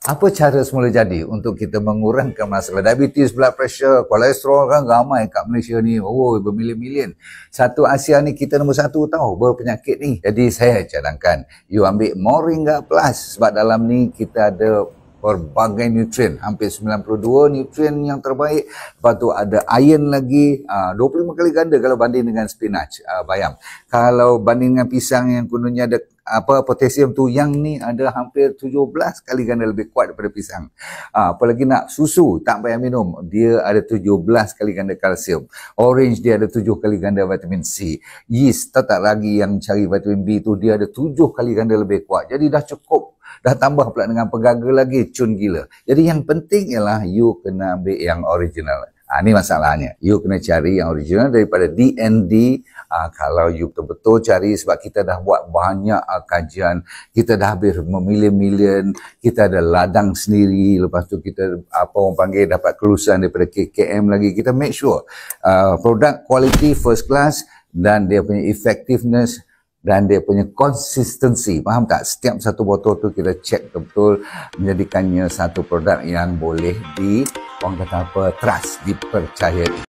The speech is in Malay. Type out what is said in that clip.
Apa cara semula jadi untuk kita mengurangkan masalah diabetes, blood pressure, kolesterol kan ramai kat Malaysia ni. Oh, bermilion-milion. Satu Asia ni kita nombor satu tahu berpenyakit ni. Jadi saya cadangkan you ambil Moringa Plus sebab dalam ni kita ada berbagai nutrien, hampir 92 nutrien yang terbaik. Lepas tu ada iron lagi, 25 kali ganda kalau banding dengan spinach, bayam. Kalau banding dengan pisang yang kononnya ada potasium tu, yang ni ada hampir 17 kali ganda lebih kuat daripada pisang. Apalagi nak susu, tak payah minum, dia ada 17 kali ganda kalsium. Orange dia ada 7 kali ganda vitamin C. Yeast, tak lagi yang cari vitamin B tu, dia ada 7 kali ganda lebih kuat. Jadi dah cukup. Dah tambah pula dengan pegaga lagi, cun gila. Jadi yang penting ialah you kena ambil yang original. Ini masalahnya. You kena cari yang original daripada DND. Kalau you betul-betul cari, sebab kita dah buat banyak kajian, kita dah habis memilion-milion, kita ada ladang sendiri, lepas tu kita orang panggil dapat kelulusan daripada KKM lagi. Kita make sure produk quality first class dan dia punya effectiveness dan dia punya consistency. Faham tak? Setiap satu botol tu kita cek betul menjadikannya satu produk yang boleh orang kata trust, dipercayai.